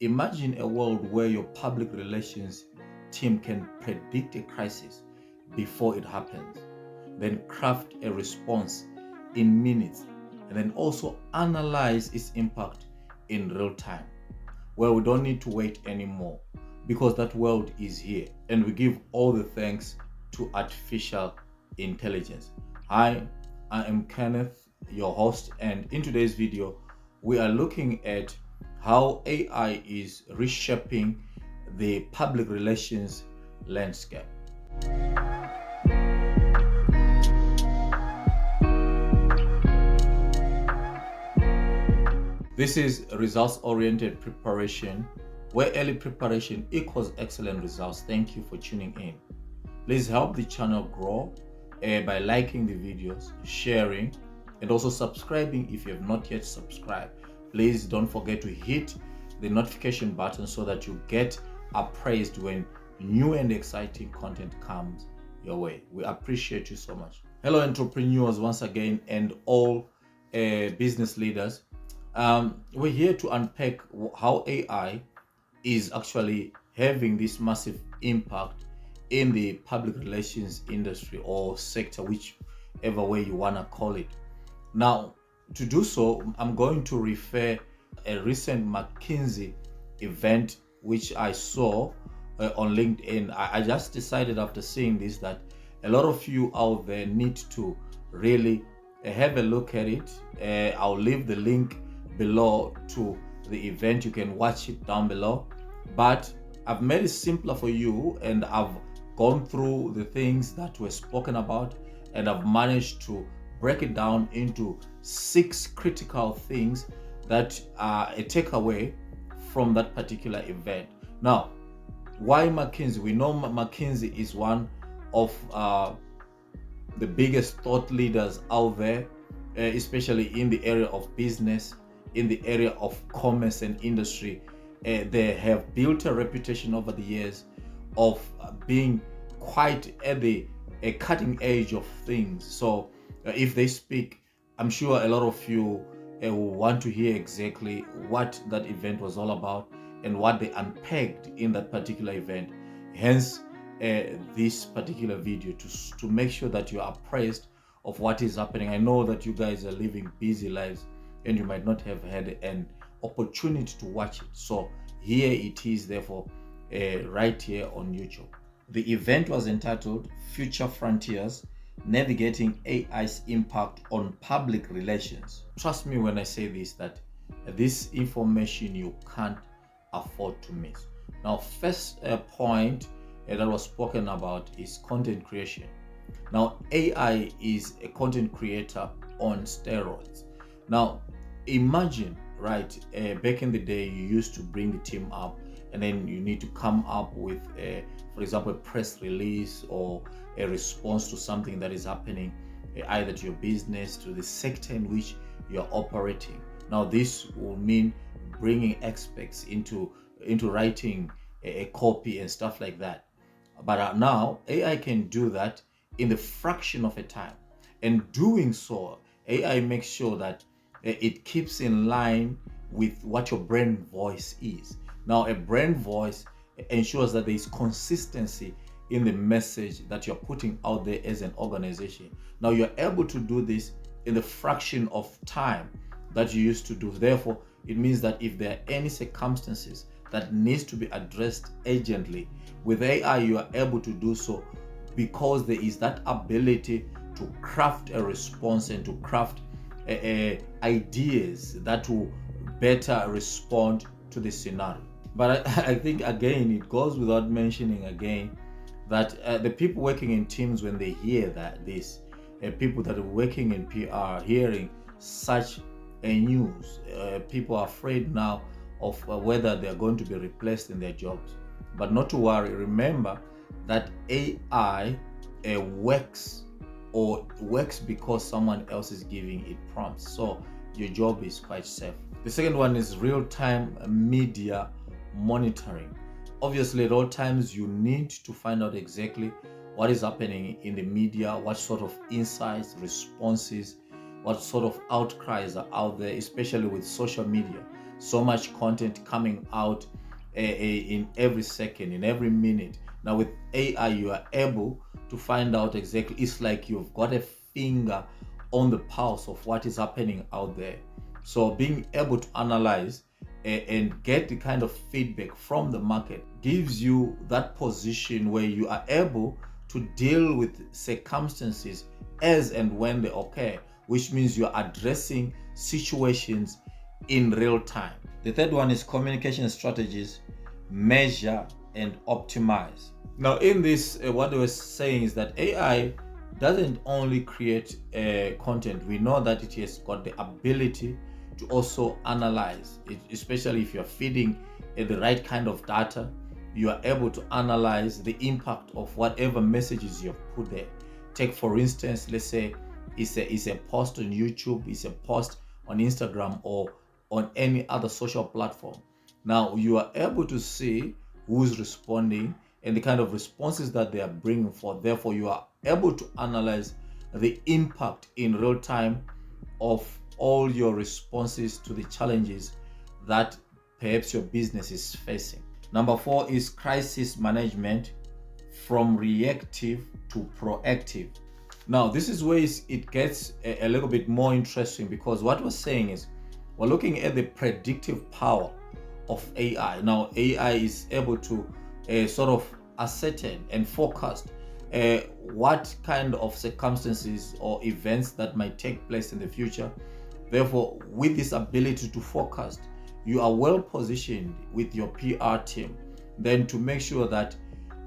Imagine a world where your public relations team can predict a crisis before it happens, then craft a response in minutes, and then also analyze its impact in real time, where we don't need to wait anymore because that world is here. And we give all the thanks to artificial intelligence. Hi, I am Kenneth, your host, and in today's video, we are looking at how AI is reshaping the public relations landscape. This is results oriented preparation, where early preparation equals excellent results. Thank you for tuning in. Please help the channel grow by liking the videos, sharing, and also subscribing if you have not yet subscribed. Please don't forget to hit the notification button so that you get appraised when new and exciting content comes your way. We appreciate you so much. Hello, entrepreneurs, once again, and all business leaders. We're here to unpack how AI is actually having this massive impact in the public relations industry or sector, whichever way you want to call it. Now, to do so, I'm going to refer a recent McKinsey event which I saw on LinkedIn. I just decided after seeing this that a lot of you out there need to really have a look at it. I'll leave the link below to the event. You can watch it down below. But I've made it simpler for you, and I've gone through the things that were spoken about, and I've managed to break it down into 6 critical things that are a takeaway from that particular event. Now, why McKinsey? We know McKinsey is one of the biggest thought leaders out there, especially in the area of business, in the area of commerce and industry. They have built a reputation over the years of being quite at the cutting edge of things. So if they speak, I'm sure a lot of you will want to hear exactly what that event was all about and what they unpacked in that particular event. Hence, this particular video to make sure that you are appraised of what is happening. I know that you guys are living busy lives and you might not have had an opportunity to watch it. So here it is, therefore, right here on YouTube. The event was entitled Future Frontiers, Navigating AI's Impact on Public Relations. Trust me when I say this, that this information you can't afford to miss. Now, first point that was spoken about is content creation. Now, AI is a content creator on steroids. Now, imagine, right, back in the day, you used to bring the team up and then you need to come up with, for example, a press release or a response to something that is happening, either to your business, to the sector in which you're operating. Now, this will mean bringing experts into writing a copy and stuff like that. But now AI can do that in the fraction of a time. And doing so, AI makes sure that it keeps in line with what your brand voice is. Now, a brand voice ensures that there is consistency in the message that you're putting out there as an organization. Now, you're able to do this in the fraction of time that you used to do. Therefore, it means that if there are any circumstances that needs to be addressed urgently, with AI, you are able to do so because there is that ability to craft a response and to craft ideas that will better respond to the scenario. But I think, again, it goes without mentioning again that the people working in teams, when they hear people that are working in PR hearing such a news, people are afraid now of whether they're going to be replaced in their jobs. But not to worry, remember that AI works because someone else is giving it prompts. So your job is quite safe. The second one is real-time media monitoring. Obviously, at all times, you need to find out exactly what is happening in the media, what sort of insights, responses, what sort of outcries are out there, especially with social media. so much content coming out in every second, in every minute. Now with AI, you are able to find out exactly, it's like you've got a finger on the pulse of what is happening out there. So being able to analyze and get the kind of feedback from the market gives you that position where you are able to deal with circumstances as and when they occur, which means you're addressing situations in real time. The third one is communication strategies, measure and optimize. Now in this, what they were saying is that AI doesn't only create content. We know that it has got the ability to also analyze it, especially if you're feeding the right kind of data. You are able to analyze the impact of whatever messages you have put there. Take for instance, let's say it's a post on YouTube, it's a post on Instagram or on any other social platform. Now you are able to see who's responding and the kind of responses that they are bringing forth. Therefore, you are able to analyze the impact in real time of all your responses to the challenges that perhaps your business is facing. Number 4 is crisis management, from reactive to proactive. Now, this is where it gets a little bit more interesting, because what we're saying is we're looking at the predictive power of AI. Now, AI is able to sort of ascertain and forecast what kind of circumstances or events that might take place in the future. Therefore, with this ability to forecast, you are well positioned with your PR team then to make sure that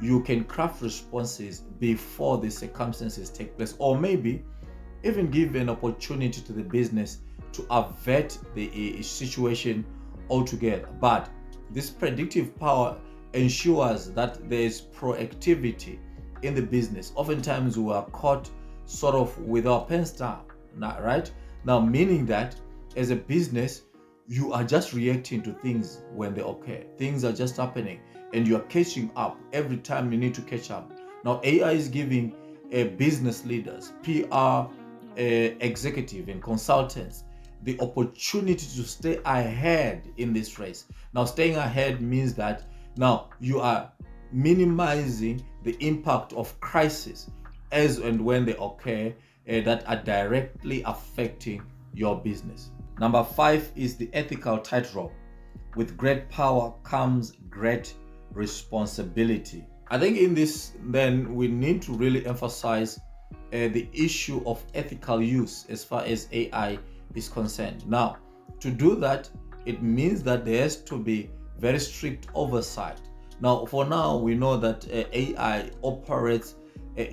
you can craft responses before the circumstances take place, or maybe even give an opportunity to the business to avert the situation altogether. But this predictive power ensures that there is proactivity in the business. Oftentimes we are caught sort of with our pants down, right? Now, meaning that as a business, you are just reacting to things when they occur. Things are just happening and you are catching up every time you need to catch up. Now, AI is giving business leaders, PR executive and consultants the opportunity to stay ahead in this race. Now, staying ahead means that now you are minimizing the impact of crisis as and when they occur that are directly affecting your business. Number 5 is the ethical tightrope. With great power comes great responsibility. I think in this, then, we need to really emphasize the issue of ethical use as far as AI is concerned. Now, to do that, it means that there has to be very strict oversight. Now, for now, we know that AI operates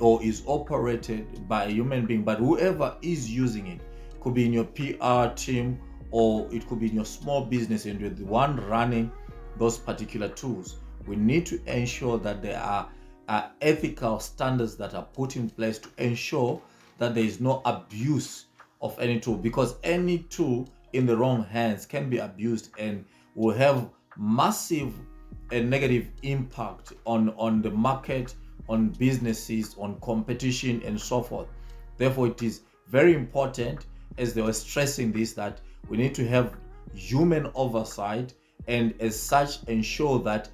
or is operated by a human being, but whoever is using it could be in your PR team or it could be in your small business and you're the one running those particular tools. We need to ensure that there are ethical standards that are put in place to ensure that there is no abuse of any tool, because any tool in the wrong hands can be abused and will have massive negative impact on the market, on businesses, on competition, and so forth. Therefore, it is very important, as they were stressing this, that we need to have human oversight and as such ensure that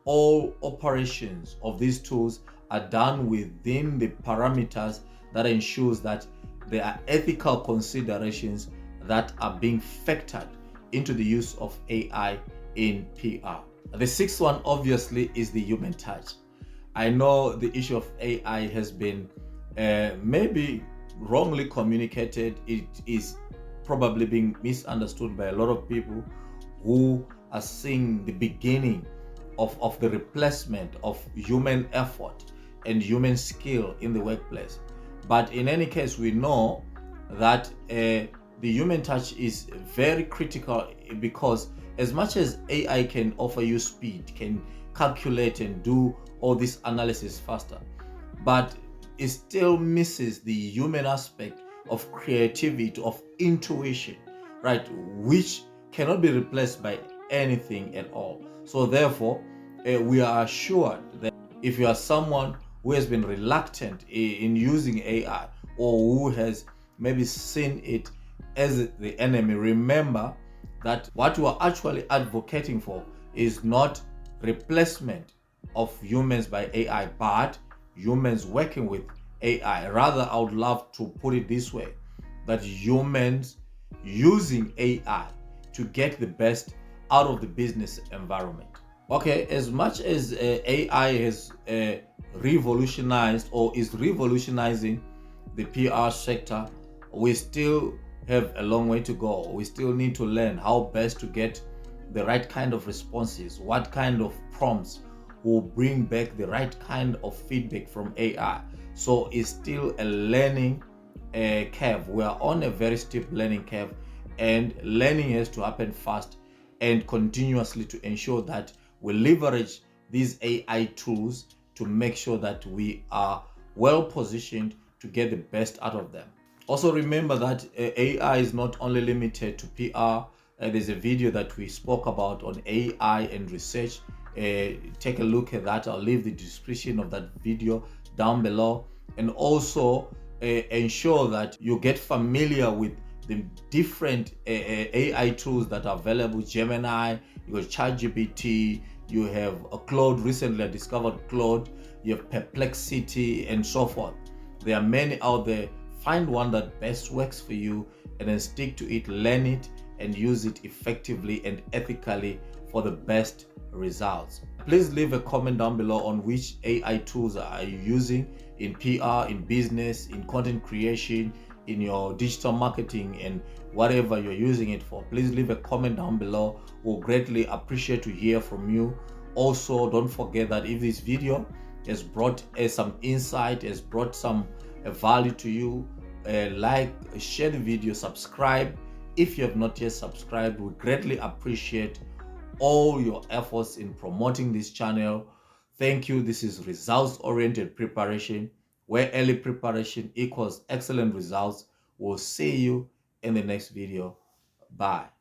all operations of these tools are done within the parameters that ensures that there are ethical considerations that are being factored into the use of AI in PR. The 6th one, obviously, is the human touch. I know the issue of AI has been maybe wrongly communicated. It is probably being misunderstood by a lot of people who are seeing the beginning of the replacement of human effort and human skill in the workplace. But in any case, we know that the human touch is very critical, because as much as AI can offer you speed, can calculate and do all this analysis faster, but it still misses the human aspect of creativity, of intuition, right? Which cannot be replaced by anything at all. So therefore, we are assured that if you are someone who has been reluctant in using AI, or who has maybe seen it as the enemy, remember that what we are actually advocating for is not replacement of humans by AI, but humans working with AI. Rather, I would love to put it this way, that humans using AI to get the best out of the business environment. Okay, as much as AI has revolutionized or is revolutionizing the PR sector, we still have a long way to go. We still need to learn how best to get the right kind of responses, what kind of prompts will bring back the right kind of feedback from AI. So it's still a learning curve. We are on a very steep learning curve, and learning has to happen fast and continuously to ensure that we leverage these AI tools to make sure that we are well positioned to get the best out of them. Also remember that AI is not only limited to PR. There's a video that we spoke about on AI and research. Take a look at that. I'll leave the description of that video down below. And also ensure that you get familiar with the different AI tools that are available. Gemini, you got ChatGPT, you have a Claude. Recently I discovered Claude, you have Perplexity, and so forth. There are many out there. Find one that best works for you and then stick to it, learn it, and use it effectively and ethically for the best results. Please leave a comment down below on which AI tools are you using in PR, in business, in content creation, in your digital marketing, and whatever you're using it for. Please leave a comment down below. We'll greatly appreciate to hear from you. Also, don't forget that if this video has brought some insight, has brought some value to you, like, share the video, subscribe. If you have not yet subscribed, we greatly appreciate all your efforts in promoting this channel. Thank you. This is results-oriented preparation, where early preparation equals excellent results. We'll see you in the next video. Bye.